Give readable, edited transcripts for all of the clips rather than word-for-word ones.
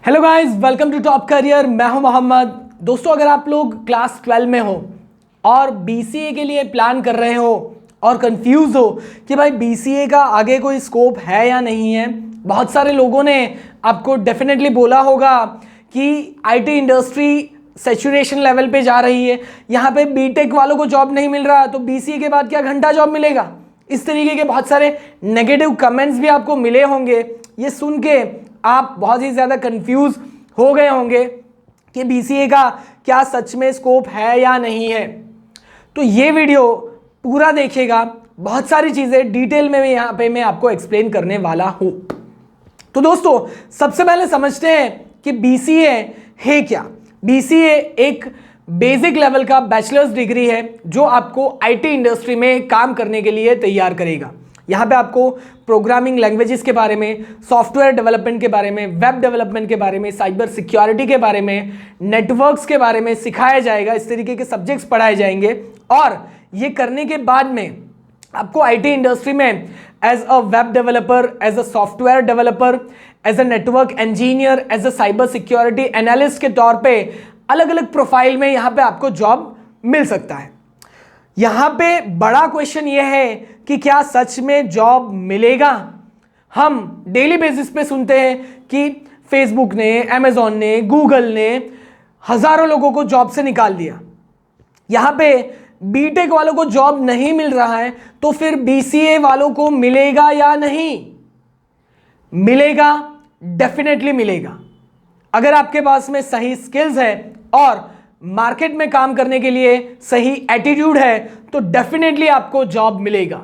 Hello guys, welcome to Top Career. मैं हूं मोहम्मद। दोस्तों, अगर आप लोग क्लास 12 में हो और बीसीए के लिए प्लान कर रहे हो और कंफ्यूज हो कि भाई बीसीए का आगे कोई स्कोप है या नहीं है, बहुत सारे लोगों ने आपको डेफिनेटली बोला होगा कि आईटी इंडस्ट्री सैचुरेशन लेवल पे जा रही है, यहाँ पे बीटेक वालों को जॉब नहीं मिल रहा तो बीसीए के बाद क्या घंटा जॉब मिलेगा। इस तरीके के बहुत सारे नेगेटिव कमेंट्स भी आपको मिले होंगे। ये सुन के आप बहुत ही ज़्यादा कंफ्यूज हो गए होंगे कि बीसीए का क्या सच में स्कोप है या नहीं है। तो ये वीडियो पूरा देखिएगा, बहुत सारी चीज़ें डिटेल में यहाँ पे मैं आपको एक्सप्लेन करने वाला हूँ। तो दोस्तों, सबसे पहले समझते हैं कि बीसीए है क्या। बीसीए एक बेसिक लेवल का बैचलर्स डिग्री है जो आपको आईटी इंडस्ट्री में काम करने के लिए तैयार करेगा। यहाँ पे आपको प्रोग्रामिंग लैंग्वेजेस के बारे में, सॉफ्टवेयर डेवलपमेंट के बारे में, वेब डेवलपमेंट के बारे में, साइबर सिक्योरिटी के बारे में, नेटवर्क्स के बारे में सिखाया जाएगा। इस तरीके के सब्जेक्ट्स पढ़ाए जाएंगे और ये करने के बाद में आपको आईटी इंडस्ट्री में as a web developer, as a software developer, as a network engineer, as a cyber security analyst के तौर पे अलग अलग प्रोफाइल में यहाँ पे आपको जॉब मिल सकता है। यहाँ पे बड़ा क्वेश्चन ये है कि क्या सच में जॉब मिलेगा। हम डेली बेसिस पे सुनते हैं कि फेसबुक ने, अमेजॉन ने, गूगल ने हजारों लोगों को जॉब से निकाल दिया। यहाँ पे बीटेक वालों को जॉब नहीं मिल रहा है तो फिर बीसीए वालों को मिलेगा या नहीं? मिलेगा, डेफिनेटली मिलेगा। अगर आपके पास में सही स्किल्स है और मार्केट में काम करने के लिए सही एटीट्यूड है तो डेफिनेटली आपको जॉब मिलेगा।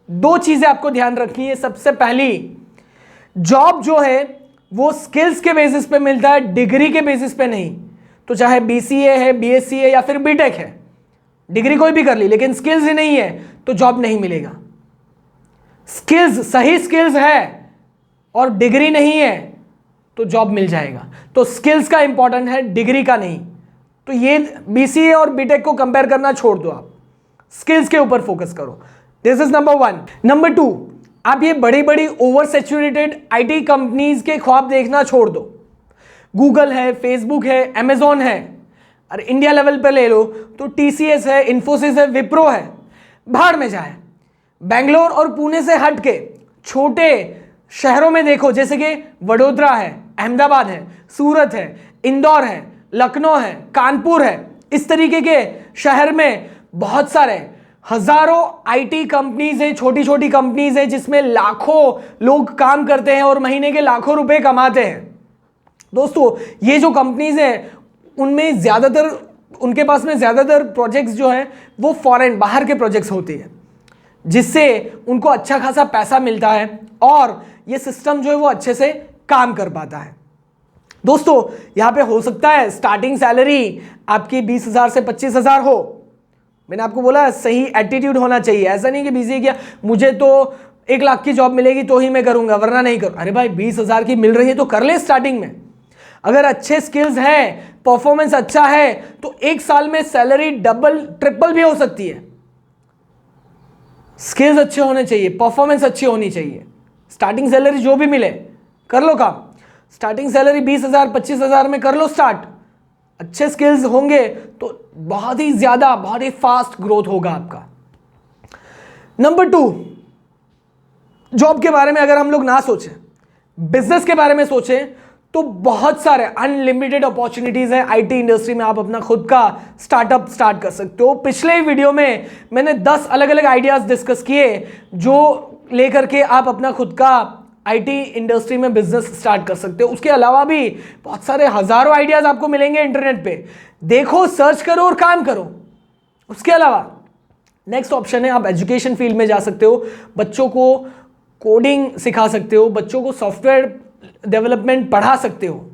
दो चीजें आपको ध्यान रखनी है। सबसे पहली, जॉब जो है वो स्किल्स के बेसिस पे मिलता है, डिग्री के बेसिस पे नहीं। तो चाहे बीसीए है, बीएससी है या फिर बीटेक है, डिग्री कोई भी कर ली लेकिन स्किल्स ही नहीं है तो जॉब नहीं मिलेगा। स्किल्स, सही स्किल्स है और डिग्री नहीं है तो जॉब मिल जाएगा। तो स्किल्स का इंपॉर्टेंट है, डिग्री का नहीं। तो ये बीसीए और बीटेक को कंपेयर करना छोड़ दो, आप स्किल्स के ऊपर फोकस करो। This is number 1। नंबर 2, आप ये बड़ी बड़ी ओवर सैचुरेटेड आईटी कंपनीज के ख्वाब देखना छोड़ दो। गूगल है, फेसबुक है, अमेजॉन है, और इंडिया लेवल पे ले लो तो टीसीएस है, इन्फोसिस है, विप्रो है। भाड़ में जाए। बेंगलोर और पुणे से हट के छोटे शहरों में देखो, जैसे कि वडोदरा है, अहमदाबाद है, सूरत है, इंदौर है, लखनऊ है, कानपुर है। इस तरीके के शहर में बहुत सारे हजारों आईटी कंपनीज हैं, छोटी छोटी कंपनीज हैं जिसमें लाखों लोग काम करते हैं और महीने के लाखों रुपए कमाते हैं। दोस्तों, ये जो कंपनीज हैं उनमें ज़्यादातर, उनके पास में ज़्यादातर प्रोजेक्ट्स जो हैं वो फॉरेन, बाहर के प्रोजेक्ट्स होते हैं जिससे उनको अच्छा खासा पैसा मिलता है और ये सिस्टम जो है वो अच्छे से काम कर पाता है। दोस्तों, यहाँ पे हो सकता है स्टार्टिंग सैलरी आपकी 20,000 से 25,000 हो। मैंने आपको बोला सही एटीट्यूड होना चाहिए। ऐसा नहीं कि बीसीए किया मुझे तो 1 लाख की जॉब मिलेगी तो ही मैं करूँगा वरना नहीं करूँ। अरे भाई, 20,000 की मिल रही है तो कर ले स्टार्टिंग में। अगर अच्छे स्किल्स हैं, परफॉर्मेंस अच्छा है तो 1 साल में सैलरी डबल ट्रिपल भी हो सकती है। स्किल्स अच्छे होने चाहिए, परफॉर्मेंस अच्छी होनी चाहिए। स्टार्टिंग सैलरी जो भी मिले कर लो काम। स्टार्टिंग सैलरी 20,000 25,000 में कर लो स्टार्ट। अच्छे स्किल्स होंगे तो बहुत ही ज्यादा, बहुत ही फास्ट ग्रोथ होगा आपका। नंबर 2, जॉब के बारे में अगर हम लोग ना सोचें, बिजनेस के बारे में सोचें तो बहुत सारे अनलिमिटेड अपॉर्चुनिटीज हैं आईटी इंडस्ट्री में। आप अपना खुद का स्टार्टअप स्टार्ट कर सकते हो। पिछले वीडियो में मैंने 10 अलग अलग आइडियाज डिस्कस किए जो लेकर के आप अपना खुद का आईटी इंडस्ट्री में बिजनेस स्टार्ट कर सकते हो। उसके अलावा भी बहुत सारे हजारों आइडियाज आपको मिलेंगे इंटरनेट पे। देखो, सर्च करो और काम करो। उसके अलावा नेक्स्ट ऑप्शन है, आप एजुकेशन फील्ड में जा सकते हो। बच्चों को कोडिंग सिखा सकते हो, बच्चों को सॉफ्टवेयर डेवलपमेंट पढ़ा सकते हो,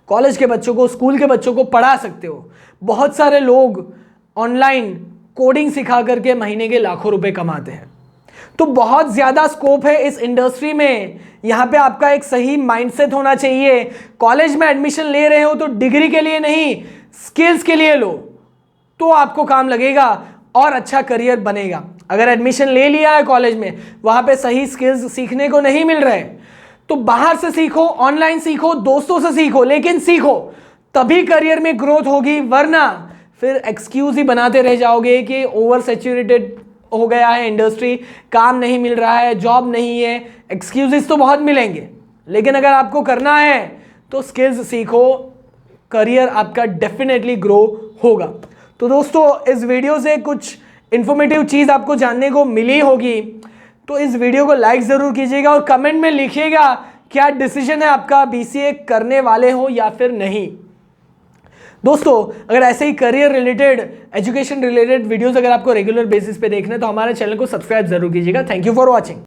कॉलेज के बच्चों को, स्कूल के बच्चों को पढ़ा सकते हो। बहुत सारे लोग ऑनलाइन कोडिंग सिखा करके महीने के लाखों रुपए कमाते हैं। तो बहुत ज़्यादा स्कोप है इस इंडस्ट्री में। यहाँ पे आपका एक सही माइंडसेट होना चाहिए। कॉलेज में एडमिशन ले रहे हो तो डिग्री के लिए नहीं, स्किल्स के लिए लो तो आपको काम लगेगा और अच्छा करियर बनेगा। अगर एडमिशन ले लिया है कॉलेज में, वहाँ पे सही स्किल्स सीखने को नहीं मिल रहे तो बाहर से सीखो, ऑनलाइन सीखो, दोस्तों से सीखो, लेकिन सीखो, तभी करियर में ग्रोथ होगी, वरना फिर एक्सक्यूज ही बनाते रह जाओगे कि ओवर सैचुरेटेड हो गया है इंडस्ट्री, काम नहीं मिल रहा है, जॉब नहीं है। एक्सक्यूजेस तो बहुत मिलेंगे, लेकिन अगर आपको करना है तो स्किल्स सीखो, करियर आपका डेफिनेटली ग्रो होगा। तो दोस्तों, इस वीडियो से कुछ इंफॉर्मेटिव चीज़ आपको जानने को मिली होगी, तो इस वीडियो को लाइक ज़रूर कीजिएगा और कमेंट में लिखिएगा क्या डिसीजन है आपका, बीसीए करने वाले हो या फिर नहीं। दोस्तों, अगर ऐसे ही career related, education related videos अगर आपको रेगुलर बेसिस पे देखना है तो हमारे चैनल को सब्सक्राइब जरूर कीजिएगा। Thank you for watching.